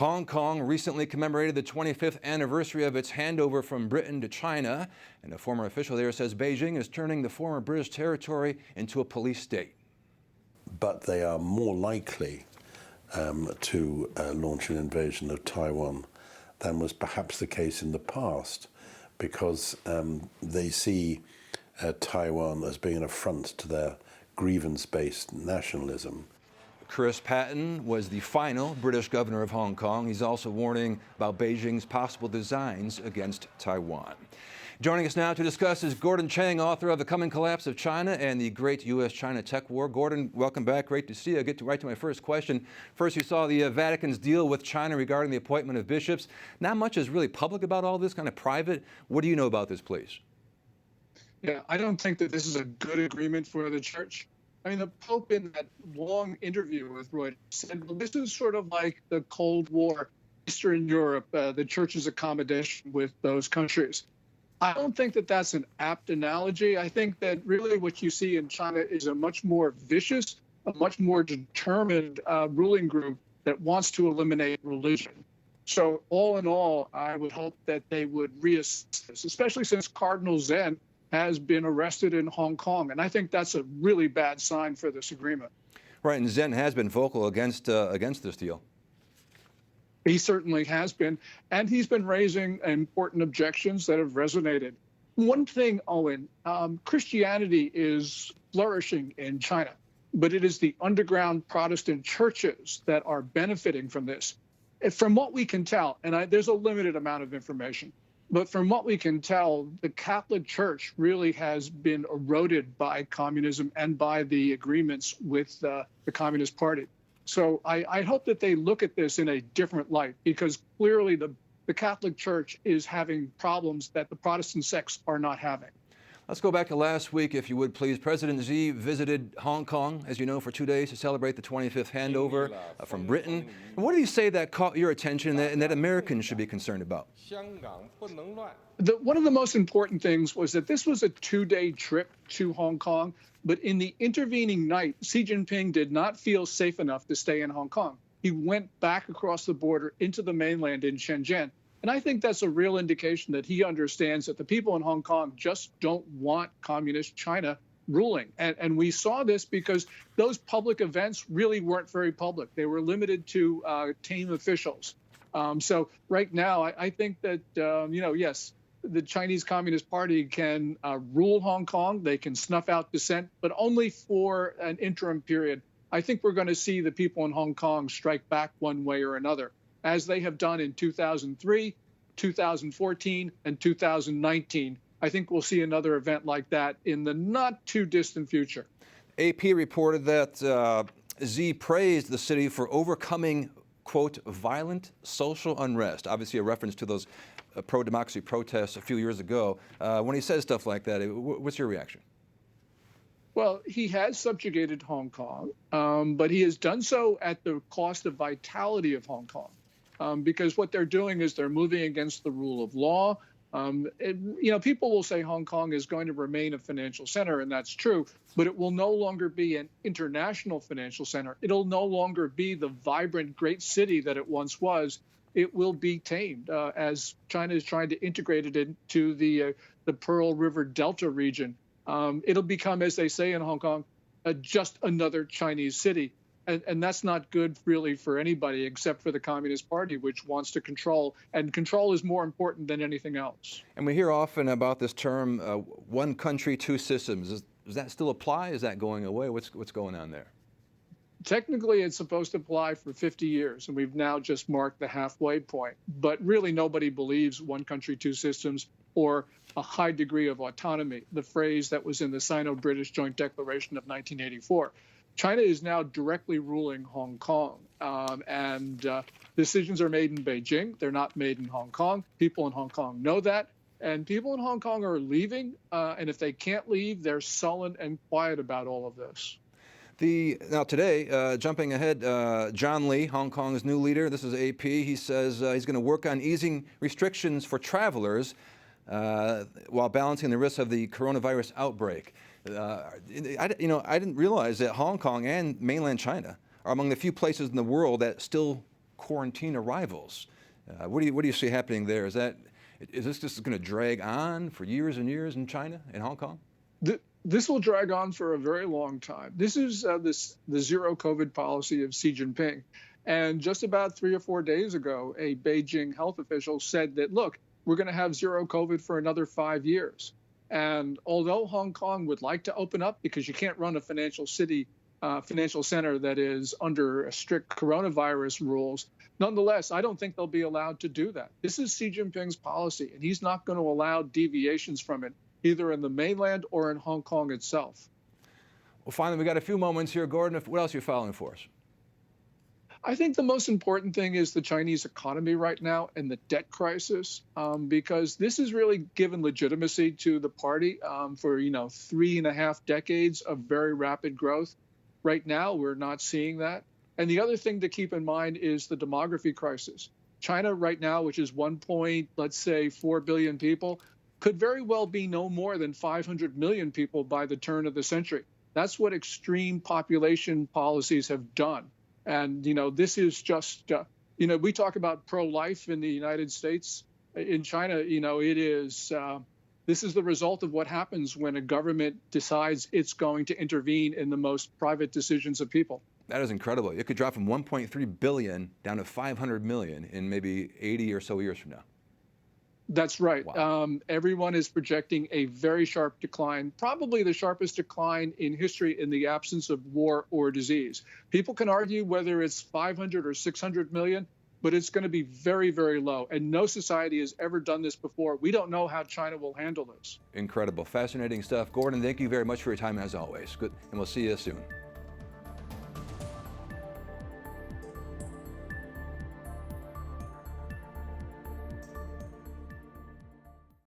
Hong Kong recently commemorated the 25th anniversary of its handover from Britain to China, and a former official there says Beijing is turning the former British territory into a police state. But they are more likely to launch an invasion of Taiwan than was perhaps the case in the past, because they see Taiwan as being an affront to their grievance-based nationalism. Patten was the final British governor of Hong Kong. He's also warning about Beijing's possible designs against Taiwan. Joining us now to discuss is Chang, author of The Coming Collapse of China and the Great U.S.-China Tech War. Gordon, welcome back. Great to see you. I'll get right to my first question. First, you saw the Vatican's deal with China regarding the appointment of bishops. Not much is really public about all this, kind of private. What do you know about this, please? Yeah, I don't think that this is a good agreement for the church. I mean, the Pope in that long interview with Reuters said, well, this is sort of like the Cold War, Eastern Europe, the church's accommodation with those countries. I don't think that that's an apt analogy. I think that really what you see in China is a much more vicious, a much more determined ruling group that wants to eliminate religion. So all in all, I would hope that they would reassess this, especially since Cardinal Zen has been arrested in Hong Kong. And I think that's a really bad sign for this agreement. Right, and Zen has been vocal against this deal. He certainly has been, and he's been raising important objections that have resonated. One thing, Owen, Christianity is flourishing in China, but it is the underground Protestant churches that are benefiting from this. From what we can tell, and there's a limited amount of information, but from what we can tell, the Catholic Church really has been eroded by communism and by the agreements with the Communist Party. So I hope that they look at this in a different light, because clearly the Catholic Church is having problems that the Protestant sects are not having. Let's go back to last week, if you would, please. President Xi visited Hong Kong, as you know, for 2 days to celebrate the 25th handover from Britain. And what did he say that caught your attention and that Americans should be concerned about? One of the most important things was that this was a 2-day trip to Hong Kong, but in the intervening night, Xi Jinping did not feel safe enough to stay in Hong Kong. He went back across the border into the mainland in Shenzhen. And I think that's a real indication that he understands that the people in Hong Kong just don't want communist China ruling. And we saw this because those public events really weren't very public. They were limited to tame officials. So right now, I think that, yes, the Chinese Communist Party can rule Hong Kong. They can snuff out dissent, but only for an interim period. I think we're going to see the people in Hong Kong strike back one way or another, as they have done in 2003, 2014, and 2019. I think we'll see another event like that in the not too distant future. AP reported that Xi praised the city for overcoming, quote, violent social unrest. Obviously a reference to those pro-democracy protests a few years ago. When he says stuff like that, what's your reaction? Well, he has subjugated Hong Kong, but he has done so at the cost of vitality of Hong Kong. Because what they're doing is they're moving against the rule of law. People will say Hong Kong is going to remain a financial center, and that's true, but it will no longer be an international financial center. It'll no longer be the vibrant, great city that it once was. It will be tamed as China is trying to integrate it into the Pearl River Delta region. It'll become, as they say in Hong Kong, just another Chinese city. And that's not good, really, for anybody except for the Communist Party, which wants to control. And control is more important than anything else. And we hear often about this term, one country, two systems. Does that still apply? Is that going away? What's going on there? Technically, it's supposed to apply for 50 years, and we've now just marked the halfway point. But really, nobody believes one country, two systems, or a high degree of autonomy, the phrase that was in the Sino-British Joint Declaration of 1984. China is now directly ruling Hong Kong, and decisions are made in Beijing. They're not made in Hong Kong. People in Hong Kong know that, and people in Hong Kong are leaving, and if they can't leave, they're sullen and quiet about all of this. Now today, jumping ahead, John Lee, Hong Kong's new leader, this is AP, he says he's going to work on easing restrictions for travelers while balancing the risks of the coronavirus outbreak. I didn't realize that Hong Kong and mainland China are among the few places in the world that still quarantine arrivals. What do you see happening there? Is this just going to drag on for years and years in China, in Hong Kong? This will drag on for a very long time. This is the zero COVID policy of Xi Jinping. And just about 3 or 4 days ago, a Beijing health official said that, look, we're going to have zero COVID for another 5 years. And although Hong Kong would like to open up, because you can't run a financial center that is under strict coronavirus rules, nonetheless, I don't think they'll be allowed to do that. This is Xi Jinping's policy, and he's not going to allow deviations from it, either in the mainland or in Hong Kong itself. Well, finally, we got a few moments here, Gordon. What else are you following for us? I think the most important thing is the Chinese economy right now and the debt crisis, because this has really given legitimacy to the party for 3.5 decades of very rapid growth. Right now, we're not seeing that. And the other thing to keep in mind is the demography crisis. China right now, which is 4 billion people, could very well be no more than 500 million people by the turn of the century. That's what extreme population policies have done. And, this is just, we talk about pro-life in the United States. In China, this is the result of what happens when a government decides it's going to intervene in the most private decisions of people. That is incredible. It could drop from 1.3 billion down to 500 million in maybe 80 or so years from now. That's right. Wow. Everyone is projecting a very sharp decline, probably the sharpest decline in history in the absence of war or disease. People can argue whether it's 500 or 600 million, but it's going to be very, very low. And no society has ever done this before. We don't know how China will handle this. Incredible. Fascinating stuff. Gordon, thank you very much for your time as always. Good. And we'll see you soon.